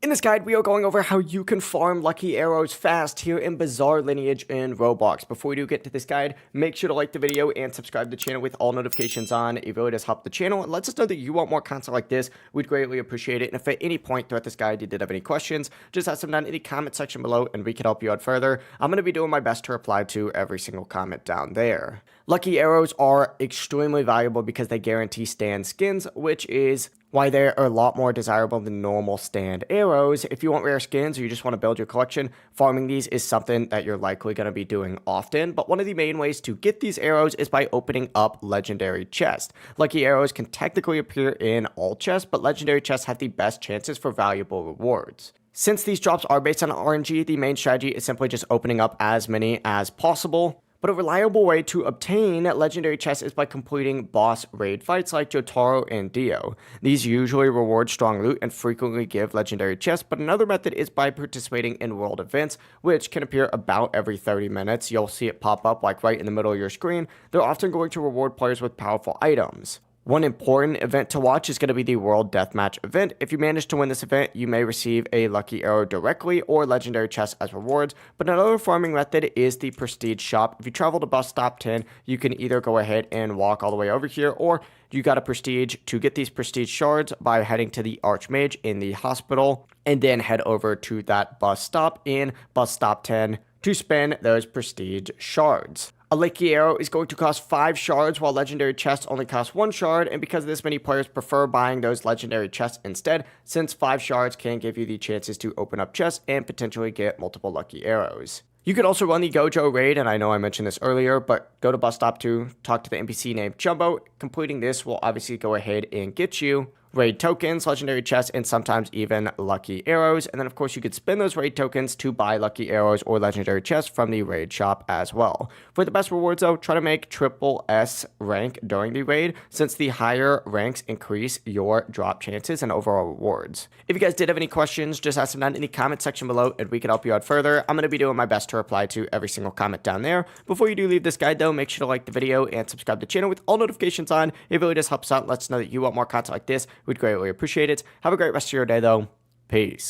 In this guide, we are going over how you can farm lucky arrows fast here in Bizarre Lineage in Roblox. Before we do get to this guide, make sure to like the video and subscribe to the channel with all notifications on. It really does help the channel and lets us know that you want more content like this. We'd greatly appreciate it. And if at any point throughout this guide you did have any questions, just ask them down in the comment section below and we can help you out further. I'm going to be doing my best to reply to every single comment down there. Lucky arrows are extremely valuable because they guarantee stand skins, which is why they are a lot more desirable than normal stand arrows. If you want rare skins or you just want to build your collection, farming these is something that you're likely going to be doing often. But one of the main ways to get these arrows is by opening up legendary chests. Lucky arrows can technically appear in all chests, but legendary chests have the best chances for valuable rewards. Since these drops are based on RNG, the main strategy is simply just opening up as many as possible. But a reliable way to obtain legendary chests is by completing boss raid fights like Jotaro and Dio. These usually reward strong loot and frequently give legendary chests, but another method is by participating in world events, which can appear about every 30 minutes. You'll see it pop up like right in the middle of your screen. They're often going to reward players with powerful items. One important event to watch is going to be the World Deathmatch event. If you manage to win this event, you may receive a lucky arrow directly or legendary chests as rewards. But another farming method is the prestige shop. If you travel to bus stop 10, you can either go ahead and walk all the way over here, or you got a prestige to get these prestige shards by heading to the Archmage in the hospital and then head over to that bus stop in bus stop 10 to spend those prestige shards. A lucky arrow is going to cost 5 shards while legendary chests only cost 1 shard, and because of this, many players prefer buying those legendary chests instead, since 5 shards can give you the chances to open up chests and potentially get multiple lucky arrows. You could also run the Gojo Raid, and I know I mentioned this earlier, but go to bus stop 2, talk to the NPC named Jumbo. Completing this will obviously go ahead and get you raid tokens, legendary chests, and sometimes even lucky arrows. And then of course you could spend those raid tokens to buy lucky arrows or legendary chests from the raid shop as well. For the best rewards though, try to make triple S rank during the raid, since the higher ranks increase your drop chances and overall rewards. If you guys did have any questions, just ask them down in the comment section below and we can help you out further. I'm going to be doing my best to reply to every single comment down there. Before you do leave this guide though, make sure to like the video and subscribe to the channel with all notifications on. It really does help us out. Lets us know that you want more content like this. We'd greatly appreciate it. Have a great rest of your day, though. Peace.